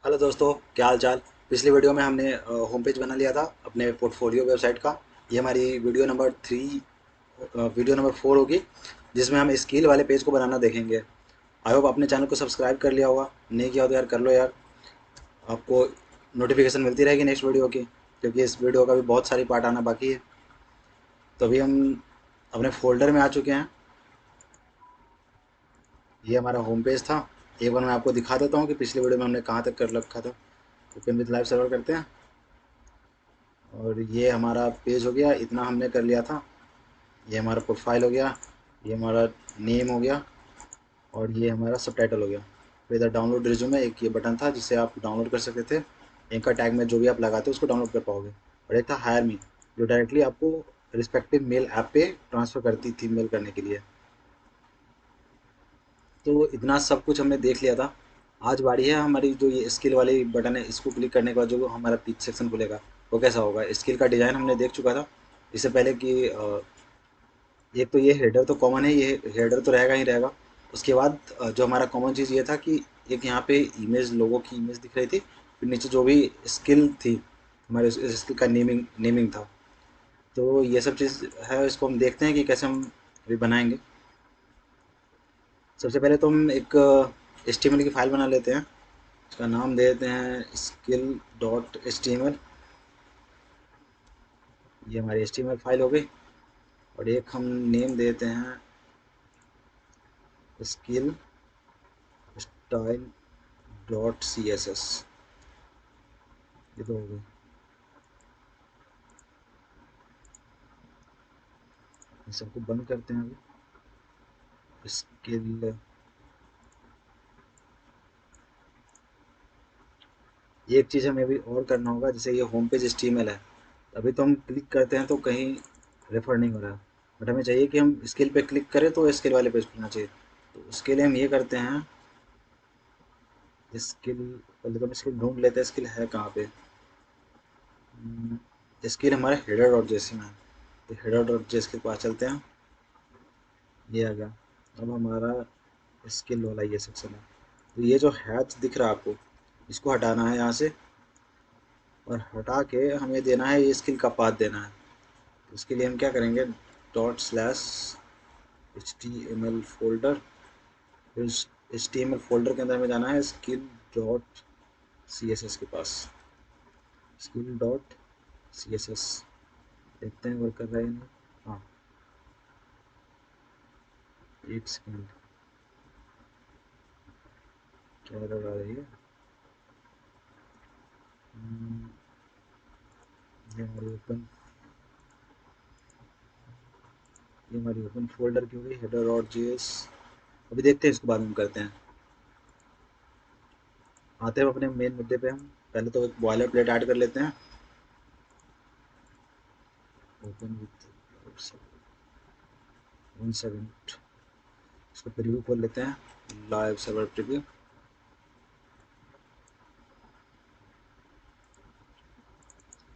Hello दोस्तों, क्या हाल चाल। पिछली वीडियो में हमने होम पेज बना लिया था अपने पोर्टफोलियो वेबसाइट का। ये हमारी वीडियो नंबर 4 होगी, जिसमें हम स्किल वाले पेज को बनाना देखेंगे। आई होप आपने चैनल को सब्सक्राइब कर लिया होगा। नहीं किया हो तो यार कर लो यार। आपको नोटिफिकेशन मिलती रहेगी नेक्स्ट वीडियो की, क्योंकि इस वीडियो का भी बहुत सारी पार्ट आना बाकी है। तो अभी हम अपने फोल्डर में आ चुके हैं। ये हमारा होम पेज था। एक बार मैं आपको दिखा देता हूँ कि पिछली वीडियो में हमने कहाँ तक कर रखा था। ओपन विथ लाइव सर्वर करते हैं और ये हमारा पेज हो गया। इतना हमने कर लिया था। ये हमारा प्रोफाइल हो गया, ये हमारा नेम हो गया और ये हमारा सबटाइटल हो गया। फिर इधर डाउनलोड रिज्यूमे एक ये बटन था जिससे आप डाउनलोड कर सकते थे। एंकर टैग में जो भी आप लगाते हो उसको डाउनलोड कर पाओगे। और एक था हायर मी, जो डायरेक्टली आपको रिस्पेक्टिव मेल ऐप पे ट्रांसफ़र करती थी मेल करने के लिए। तो इतना सब कुछ हमने देख लिया था। आज बारी है हमारी, जो ये स्किल वाली बटन है इसको क्लिक करने के बाद जो हमारा पीछे सेक्शन खुलेगा वो कैसा होगा। स्किल का डिज़ाइन हमने देख चुका था इससे पहले कि एक तो ये हेडर तो कॉमन है, ये हेडर तो रहेगा ही रहेगा। उसके बाद जो हमारा कॉमन चीज़ ये था कि एक यहाँ पे इमेज, लोगों की इमेज दिख रही थी। फिर नीचे जो भी स्किल थी हमारे उस स्किल का नेमिंग था। तो ये सब चीज़ है, इसको हम देखते हैं कि कैसे हम अभी बनाएंगे। सबसे पहले तो हम एक HTML की फ़ाइल बना लेते हैं। उसका नाम दे देते हैं skill.html। ये हमारी HTML फाइल हो गई। और एक हम नेम देते हैं skill style dot C S S. ये तो हो गई। इन सबको बंद करते हैं अभी। स्किल, एक चीज़ हमें अभी और करना होगा। जैसे ये होम पेज HTML है, अभी तो हम क्लिक करते हैं तो कहीं रेफर नहीं हो रहा। बट हमें चाहिए कि हम स्किल पे क्लिक करें तो स्किल वाले पेज खुलना चाहिए। तो उसके लिए हम ये करते हैं, स्किल, पहले तो हम स्किल ढूंढ लेते हैं स्किल है कहाँ पे। स्किल हमारे हेडर डॉट जेएस में है, तो हेडर डॉट जेएस के पास चलते हैं। ये आ गया। अब हमारा स्किल वाला ये सेक्शन है। तो ये जो हैच दिख रहा है आपको, इसको हटाना है यहाँ से। और हटा के हमें देना है, ये स्किल का पाथ देना है। तो उसके लिए हम क्या करेंगे, ./HTML फोल्डर। फिर HTML फोल्डर के अंदर हमें जाना है skill dot C S S के पास। Skill dot C S S, देखते हैं वर्क कर रहा है या नहीं। हाँ, एक सेकेंड, क्या एरर आ रही है। हम्म, ये हमारी ओपन ये हमारी ओपन फोल्डर की हो गई, हेडर डॉट जेएस। अभी देखते हैं, इसको बाद में करते हैं। आते हैं अपने मेन मुद्दे पे। हम पहले तो एक बॉयलर प्लेट ऐड कर लेते हैं। ओपन विथ 1 सेकंड, इसको प्रीव्यू खोल लेते हैं, लाइव सर्वर प्रीव्यू।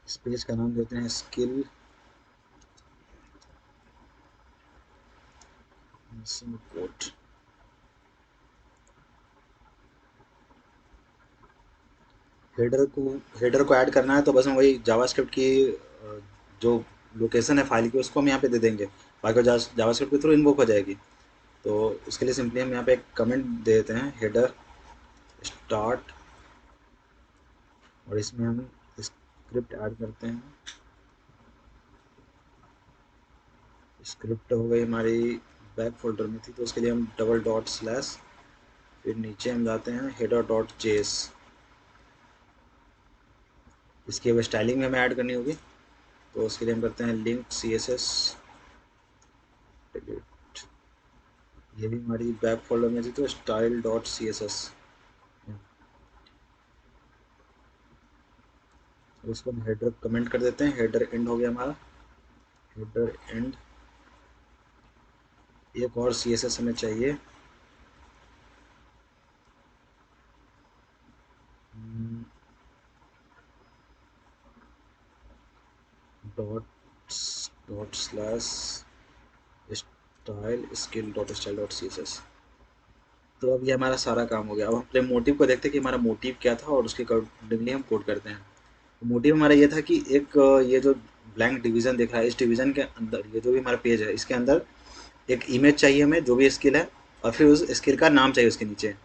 इस पेज का नाम देते हैं स्किल कोड। हेडर को ऐड करना है तो बस हम वही जावास्क्रिप्ट की जो लोकेशन है फाइल की उसको हम यहाँ पे दे देंगे। बाकी जावास्क्रिप्ट के थ्रू इन्वोक हो जाएगी। तो उसके लिए सिंपली हम यहाँ पे एक कमेंट दे देते हैं, हेडर स्टार्ट। और इसमें हम स्क्रिप्ट ऐड करते हैं। स्क्रिप्ट हो गई हमारी, बैक फोल्डर में थी तो उसके लिए हम डबल डॉट / फिर नीचे हम जाते हैं हेडर डॉट जेएस। इसकी अब स्टाइलिंग में हमें ऐड करनी होगी, तो उसके लिए हम करते हैं link C S S delete. ये भी हमारी बैक फोल्डर में थी तो style dot C S S. उसको हम हेडर कमेंट कर देते हैं, हेडर एंड हो गया हमारा, हेडर एंड। एक और सी एस एस हमें चाहिए। Dot dot / style skill dot style dot C S S. तो अब ये हमारा सारा काम हो गया। अब हम अपने मोटिव को देखते हैं कि हमारा मोटिव क्या था और उसके अकॉर्डिंगली हम कोड करते हैं। मोटिव हमारा ये था कि एक ये जो ब्लैंक डिवीज़न दिख रहा है, इस डिवीज़न के अंदर ये जो भी हमारा पेज है, इसके अंदर एक इमेज चाहिए हमें, जो भी स्किल है, और फिर उस स्किल का नाम चाहिए उसके नीचे।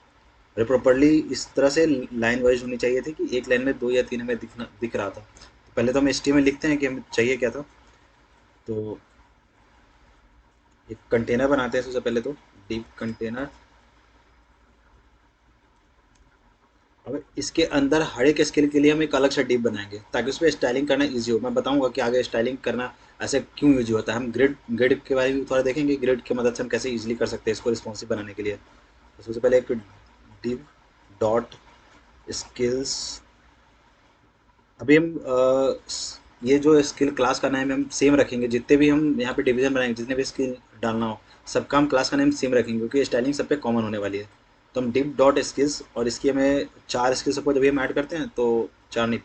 और प्रॉपर्ली इस तरह से लाइन वाइज होनी चाहिए थी कि एक लाइन में 2 या 3 हमें दिख रहा था। तो पहले तो हम HTML लिखते हैं कि हमें चाहिए क्या था। तो एक कंटेनर बनाते हैं सबसे पहले, तो डिव कंटेनर। अब इसके अंदर हर एक स्किल के लिए हम एक अलग सा डिव बनाएंगे ताकि उस पर स्टाइलिंग करना ईजी हो। मैं बताऊंगा कि आगे स्टाइलिंग करना ऐसे क्यों ईजी होता है। हम ग्रिड ग्रिड के बारे में थोड़ा देखेंगे, ग्रिड की मदद से हम कैसे ईजिली कर सकते हैं इसको रिस्पॉन्सिव बनाने के लिए। तो सबसे पहले एक डिव डॉट स्किल्स। अभी हम ये जो स्किल क्लास का नाम हम सेम रखेंगे, जितने भी हम यहाँ पे डिवीजन बनाएंगे, जितने भी स्किल डालना हो, सबका हम क्लास का नेम सेम रखेंगे क्योंकि स्टाइलिंग सब पे कॉमन होने वाली है। तो हम डिव डॉट स्किल्स, और इसकी हमें 4 स्किल सपोज अभी हम ऐड करते हैं, तो 4 नहीं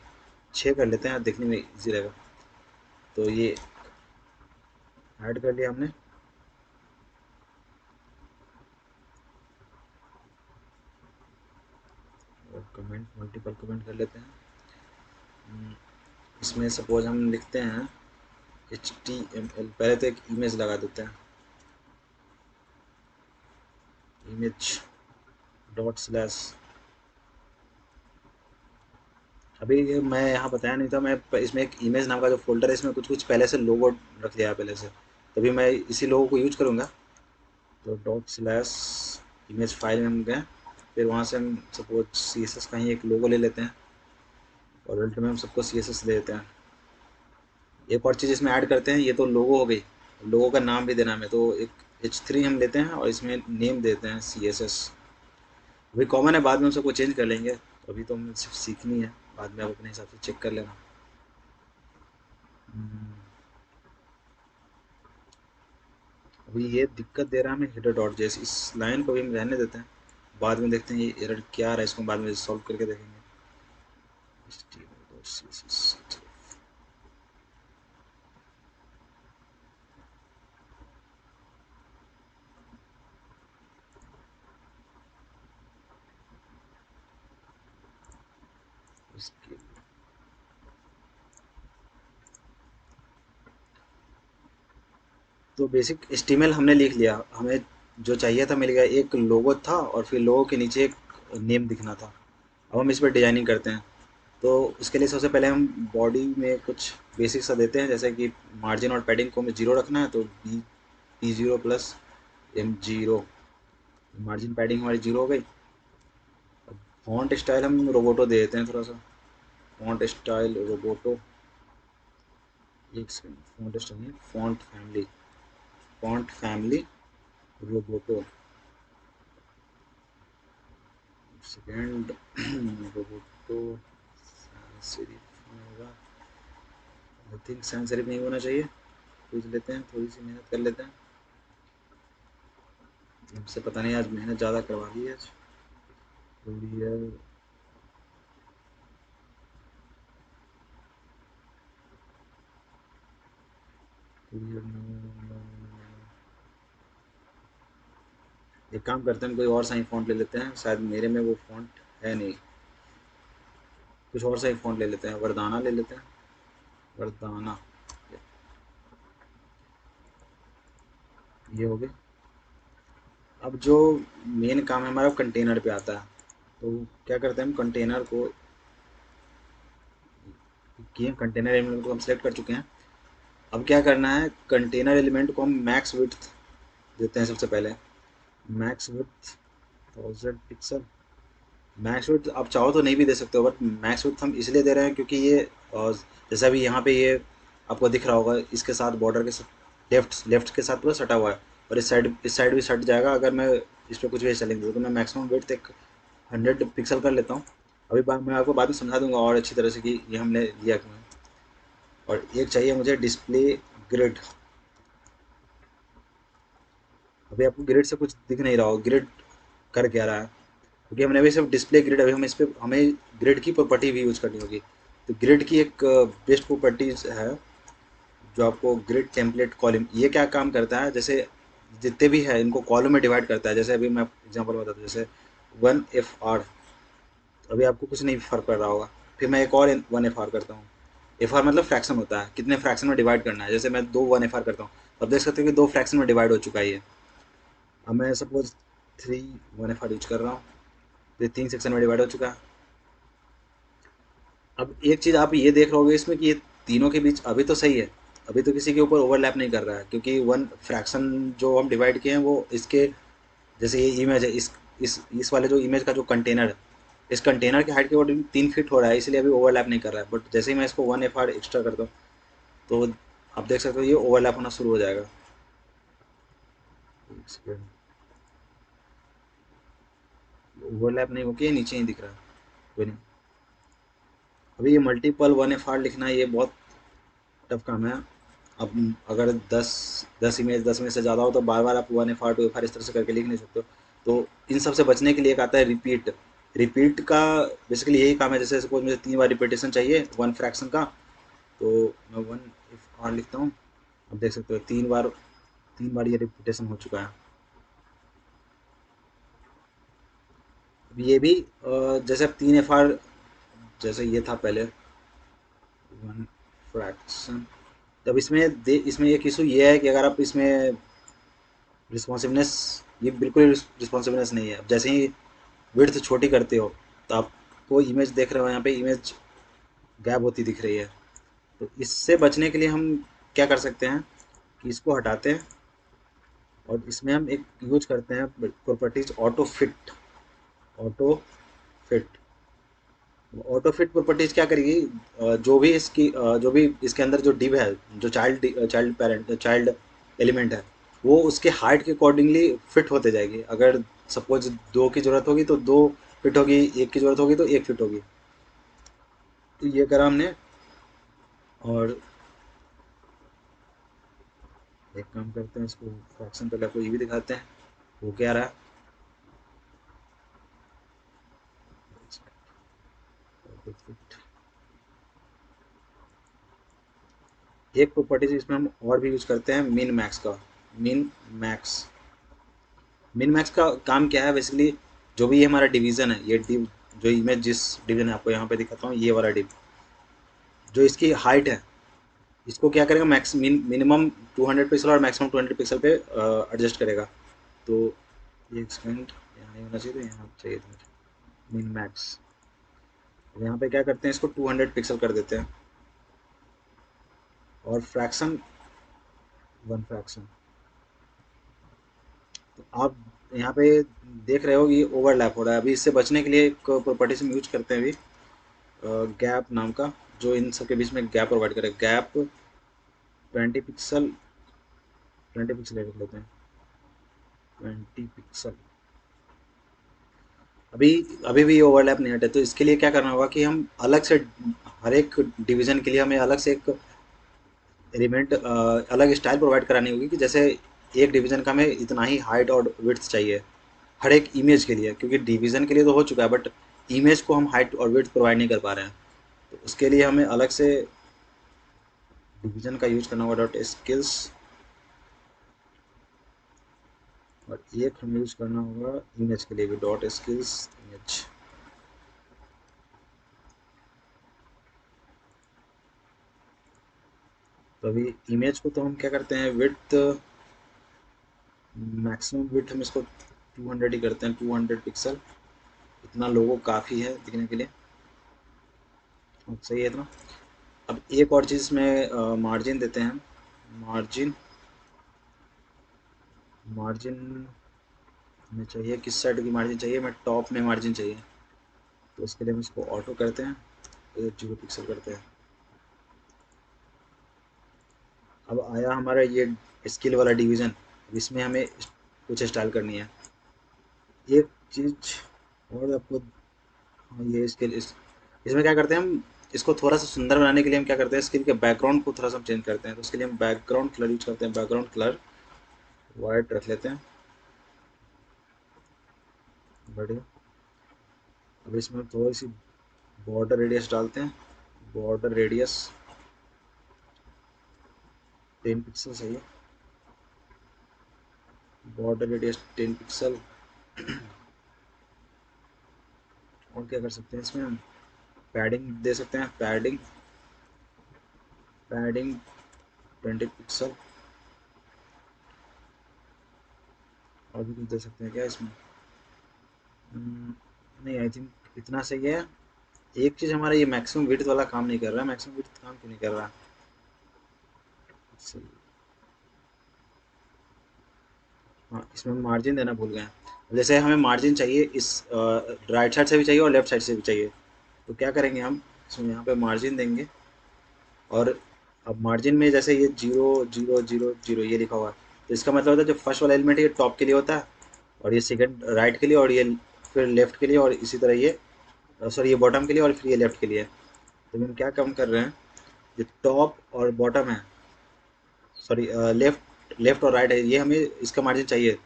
6 कर लेते हैं, देखने में ईजी रहेगा। तो ये ऐड कर लिया हमने। और कमेंट मल्टीपल कमेंट कर लेते हैं। इसमें सपोज हम लिखते हैं HTML, पहले तो एक इमेज लगा देते हैं, इमेज डॉट स्लैश। अभी ये मैं यहाँ बताया नहीं था, मैं इसमें एक इमेज नाम का जो फोल्डर है, इसमें कुछ कुछ पहले से लोगो रख लिया है पहले से, तभी मैं इसी लोगो को यूज करूँगा। तो डॉट स्लैश इमेज फाइल में हम गए, फिर वहाँ से हम सपोज CSS का ही एक लोगो ले लेते हैं, और अल्ट में हम सबको CSS दे देते हैं। एक और चीज़ इसमें ऐड करते हैं, ये तो लोगो हो गई, लोगो का नाम भी देना हमें, तो एक H3 हम लेते हैं और इसमें नेम देते हैं CSS। वही कॉमन है, बाद में हम सबको चेंज कर लेंगे, तो अभी तो हमें सिर्फ सीखनी है, बाद में आप अपने हिसाब से चेक कर लेना। अभी ये दिक्कत दे रहा है हमें हेडर डॉट जेएस, इस लाइन को भी हम रहने देते हैं, बाद में देखते हैं ये एरर क्या आ रहा है, इसको बाद में सॉल्व करके देखेंगे। तो बेसिक HTML हमने लिख लिया, हमें जो चाहिए था मिल गया, एक लोगो था और फिर लोगो के नीचे एक नेम दिखना था। अब हम इस पर डिजाइनिंग करते हैं। तो उसके लिए सबसे पहले हम बॉडी में कुछ बेसिक सा देते हैं, जैसे कि मार्जिन और पैडिंग को हमें 0 रखना है, तो P0 plus M0। Margin padding हमारी 0 हो गई। फॉन्ट स्टाइल हम रोबोटो दे देते हैं थोड़ा सा, फॉन्ट स्टाइल रोबोटो। एक सेकंड, फॉन्ट स्टाइल नहीं, font family Roboto. Second Roboto serif होगा, आई थिंक सैन सेरिफ नहीं होना चाहिए, पूछ लेते हैं, थोड़ी सी मेहनत कर लेते हैं। हमसे पता नहीं, आज मेहनत ज़्यादा करवा दी है आज। कुरियर कुरियर एक काम करते हैं, कोई और सा ही फ़ॉन्ट ले लेते हैं, शायद मेरे में वो फ़ॉन्ट है नहीं, कुछ और सा ही फ़ॉन्ट ले लेते हैं, वरदाना ले लेते हैं, वरदाना। ये हो गया। अब जो मेन काम है हमारा कंटेनर पे आता है। तो क्या करते हैं, हम कंटेनर को किए, कंटेनर एलिमेंट को हम सेलेक्ट कर चुके हैं। अब क्या करना है, कंटेनर एलिमेंट को हम मैक्स विड्थ देते हैं सबसे पहले, max width 1000 pixel. Max width आप चाहो तो नहीं भी दे सकते हो, बट मैक्स विड्थ हम इसलिए दे रहे हैं क्योंकि ये जैसा अभी यहाँ पे ये आपको दिख रहा होगा, इसके साथ बॉर्डर के साथ लेफ्ट लेफ्ट के साथ पूरा सटा हुआ है, और इस साइड भी सट जाएगा अगर मैं इस पर कुछ भी चलेंगे, तो मैं मैक्सिमम विड्थ एक 100 पिक्सल कर लेता हूँ। अभी मैं आपको बाद में समझा दूंगा और अच्छी तरह से कि ये हमने लिया क्यों है। और एक चाहिए मुझे डिस्प्ले ग्रिड। अभी आपको ग्रिड से कुछ दिख नहीं रहा हो, ग्रिड कर क्या रहा है, क्योंकि हमने अभी सिर्फ डिस्प्ले ग्रिड, अभी हम इस पर हमें ग्रिड की प्रॉपर्टी भी यूज करनी होगी। तो ग्रिड की एक बेस्ट प्रॉपर्टीज है जो आपको ग्रिड टेम्पलेट कॉलम, ये क्या काम करता है, जैसे जितने भी है इनको कॉलम में डिवाइड करता है। जैसे अभी मैं एग्जांपल बताता हूँ, जैसे 1 FR, अभी आपको कुछ नहीं फर्क पड़ रहा होगा। फिर मैं एक और 1 FR करता हूँ। FR मतलब फ्रैक्शन होता है, कितने फ्रैक्शन में डिवाइड करना है। जैसे मैं 2 1 FR करता हूँ, अब देख सकते हो कि 2 फ्रैक्शन में डिवाइड हो चुका है ये। अब मैं सपोज 3 1 FR यूज कर रहा हूँ, तो 3 सेक्शन में डिवाइड हो चुका है। अब एक चीज़ आप ये देख रहे होगे इसमें कि ये तीनों के बीच अभी तो सही है, अभी तो किसी के ऊपर ओवरलैप नहीं कर रहा है, क्योंकि वन फ्रैक्शन जो हम डिवाइड किए हैं वो इसके, जैसे ये इमेज है, इस वाले जो इमेज का जो कंटेनर है, इस कंटेनर के हाइट के अकॉर्डिंग 3 फीट हो रहा है, इसलिए अभी ओवरलैप नहीं कर रहा है। बट जैसे ही मैं इसको 1 FR एक्स्ट्रा करता हूँ, तो आप देख सकते हो ये ओवरलैप होना शुरू हो जाएगा। ओवरलैप नहीं होकर ये नीचे ही दिख रहा है, कोई नहीं। अभी ये मल्टीपल 1 FR लिखना ये बहुत टफ काम है। अब अगर 10 इमेज से ज़्यादा हो तो बार बार आप 1 FR 2 FR इस तरह से करके लिख नहीं सकते हो। तो इन सब से बचने के लिए एक आता है रिपीट। रिपीट का बेसिकली यही काम है। जैसे सपोज मुझे 3 बार रिपीटेशन चाहिए वन फ्रैक्शन का, तो मैं 1 FR लिखता हूँ। अब देख सकते हो 3 बार ये रिपीटेशन हो चुका है। अब ये भी जैसे अब 3 FR, जैसे ये था पहले वन फ्रैक्शन। तब इसमें एक इशू ये है कि अगर आप इसमें रिस्पॉन्सिवनेस, ये बिल्कुल रिस्पॉन्सिवनेस नहीं है। अब जैसे ही विड्थ छोटी करते हो तो आपको इमेज देख रहे हो, यहाँ पे इमेज गैप होती दिख रही है। तो इससे बचने के लिए हम क्या कर सकते हैं कि इसको हटाते हैं और इसमें हम एक यूज करते हैं properties auto fit. Auto fit auto fit properties क्या करेगी, जो भी इसके अंदर जो डिव है, जो चाइल्ड एलिमेंट है, वो उसके हाइट के अकॉर्डिंगली फिट होते जाएगी। अगर सपोज 2 की ज़रूरत होगी तो 2 फिट होगी, 1 की ज़रूरत होगी तो 1 फिट होगी। तो ये करा हमने। और एक काम करते हैं, इसको फ्रैक्शन पहले आपको ये भी दिखाते हैं वो क्या रहा। एक प्रॉपर्टीज इसमें हम और भी यूज करते हैं, मिन मैक्स का। मिन मैक्स मिन मैक्स का काम क्या है बेसिकली, जो भी ये हमारा डिवीज़न है, ये डिव, जो इमेज जिस डिवीज़न है आपको यहाँ पे दिखाता हूँ, ये वाला डिव, जो इसकी हाइट है, इसको क्या करेगा, मिनिमम 200 पिक्सल और मैक्सिमम 200 पिक्सल पे एडजस्ट करेगा। तो ये एक्सपेंड यहाँ नहीं होना चाहिए, तो यहाँ चाहिए था मुझे मिन मैक्स। यहाँ पे क्या करते हैं, इसको 200 पिक्सल कर देते हैं और फ्रैक्शन वन फ्रैक्शन। तो आप यहाँ पे देख रहे हो ये ओवरलैप हो रहा है। अभी इससे बचने के लिए एक प्रॉपर्टी से हम यूज करते हैं अभी गैप नाम का, जो इन सब के बीच में गैप प्रोवाइड करे। गैप 20 पिक्सल, 20 पिक्सल रख लेते हैं, 20 पिक्सल। अभी अभी भी ये ओवरलैप नहीं हटे, तो इसके लिए क्या करना होगा कि हम अलग से हर एक डिवीज़न के लिए हमें अलग से एक एलिमेंट, अलग स्टाइल प्रोवाइड करानी होगी कि जैसे एक डिवीज़न का हमें इतना ही हाइट और विड्थ चाहिए हर एक इमेज के लिए, क्योंकि डिवीज़न के लिए तो हो चुका है बट इमेज को हम हाइट और विड्थ प्रोवाइड नहीं कर पा रहे हैं। तो उसके लिए हमें अलग से डिवीज़न का यूज करना होगा, डॉट स्किल्स। और एक हमें यूज करना होगा इमेज के लिए भी, डॉट स्किल्स इमेज। तो अभी इमेज को तो हम क्या करते हैं, विड्थ, मैक्सिमम विड्थ हम इसको 200 ही करते हैं, 200 पिक्सल। इतना लोगो काफ़ी है दिखने के लिए, अब सही है इतना। अब एक और चीज़ में मार्जिन देते हैं। मार्जिन मार्जिन हमें चाहिए, किस साइड की मार्जिन चाहिए, मैं टॉप में मार्जिन चाहिए। तो उसके लिए हम इसको ऑटो करते हैं, 0 पिक्सल करते हैं। अब आया हमारा ये स्किल वाला डिवीज़न, इसमें हमें कुछ स्टाइल करनी है। एक चीज़ और आपको, हाँ, ये इसमें क्या करते हैं हम, इसको थोड़ा सा सुंदर बनाने के लिए हम क्या करते हैं, स्किल के बैकग्राउंड को थोड़ा सा हम चेंज करते हैं। तो उसके लिए हम बैकग्राउंड कलर यूज करते हैं, बैकग्राउंड कलर वाइट रख लेते हैं, बढ़िया। अब इसमें थोड़ी सी बॉर्डर रेडियस डालते हैं, बॉर्डर रेडियस 10 पिक्सल सही है। Border radius 10 pixel. और क्या कर सकते हैं इसमें हम, पैडिंग दे सकते हैं, पैडिंग पैडिंग 20 पिक्सल। और भी कुछ दे सकते हैं क्या इसमें? नहीं, आई थिंक इतना सही है। एक चीज़, हमारा ये मैक्सिमम विड्थ वाला काम नहीं कर रहा है। मैक्सिमम विड्थ काम क्यों नहीं कर रहा? सही। हाँ, इसमें मार्जिन देना भूल गए हैं। जैसे हमें मार्जिन चाहिए, इस राइट साइड से भी चाहिए और लेफ्ट साइड से भी चाहिए। तो क्या करेंगे हम, इसमें यहाँ पे मार्जिन देंगे। और अब मार्जिन में जैसे ये 0 0 0 0 ये लिखा हुआ है, तो इसका मतलब होता है जो फर्स्ट वाला एलिमेंट है ये टॉप के लिए होता है, और ये सेकंड राइट के लिए, और ये फिर लेफ्ट के लिए, और इसी तरह ये सॉरी ये बॉटम के लिए, और फिर ये लेफ्ट के लिए। तो हम क्या कम कर रहे हैं, जो टॉप और बॉटम है, सॉरी लेफ्ट लेफ्ट और राइट है, ये हमें इसका मार्जिन चाहिए,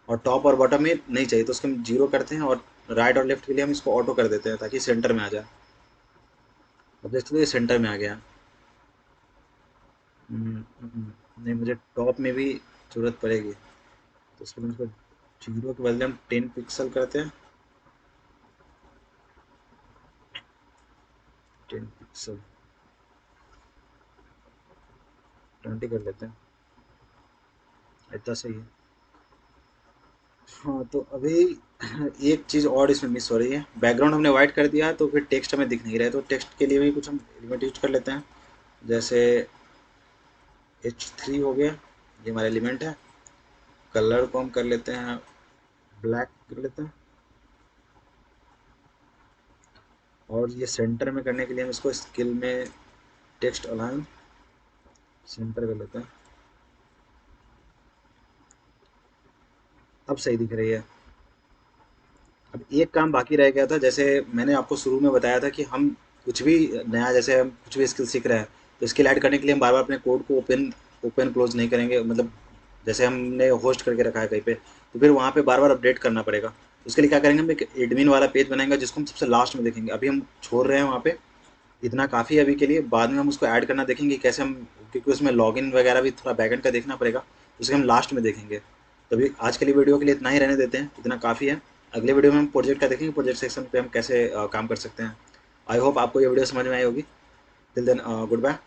और टॉप और बॉटम में नहीं चाहिए, तो उसको हम जीरो करते हैं, और राइट और लेफ्ट के लिए हम इसको ऑटो कर देते हैं ताकि सेंटर में आ जाए। अब देखते ये सेंटर में आ गया। नहीं, मुझे टॉप में भी ज़रूरत पड़ेगी, तो उसको हम इसको जीरो के बदले हम 10 पिक्सल करते हैं। 10 पिक्सल 20 कर लेते हैं, इतना सही है। हाँ, तो अभी एक चीज़ और इसमें मिस हो रही है, बैकग्राउंड हमने वाइट कर दिया है तो फिर टेक्स्ट हमें दिख नहीं रहा है, तो टेक्स्ट के लिए भी कुछ हम एलिमेंट यूज कर लेते हैं। जैसे H3 हो गया, ये हमारा एलिमेंट है। कलर को हम कर लेते हैं, ब्लैक कर लेते हैं। और ये सेंटर में करने के लिए हम इसको स्किल में टेक्स्ट अलाइन सेंटर कर लेते हैं। अब सही दिख रही है। अब एक काम बाकी रह गया था, जैसे मैंने आपको शुरू में बताया था कि हम कुछ भी नया, जैसे हम कुछ भी स्किल सीख रहे हैं, तो स्किल ऐड करने के लिए हम बार बार अपने कोड को ओपन ओपन क्लोज नहीं करेंगे। मतलब जैसे हमने होस्ट करके रखा है कहीं पे, तो फिर वहाँ पे बार बार अपडेट करना पड़ेगा। तो उसके लिए क्या करेंगे, हम एक एडमिन वाला पेज बनाएंगे जिसको हम सबसे लास्ट में देखेंगे। अभी हम छोड़ रहे हैं वहाँ पे, इतना काफ़ी है अभी के लिए, बाद में हम उसको ऐड करना देखेंगे कैसे हम, क्योंकि उसमें लॉगिन वगैरह भी थोड़ा बैकएंड का देखना पड़ेगा, तो उसे हम लास्ट में देखेंगे। तो अभी आज के लिए वीडियो के लिए इतना ही रहने देते हैं, इतना काफ़ी है। अगले वीडियो में हम प्रोजेक्ट का देखेंगे, प्रोजेक्ट सेक्शन पे हम कैसे काम कर सकते हैं। आई होप आपको ये वीडियो समझ में आई होगी। Till then good bye.